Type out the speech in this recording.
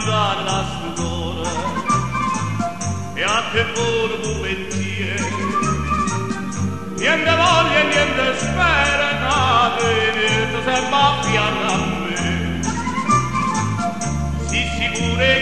dalla sudore e a te pur bulettie niente voglia e niente spera niente se va piano a me si sicure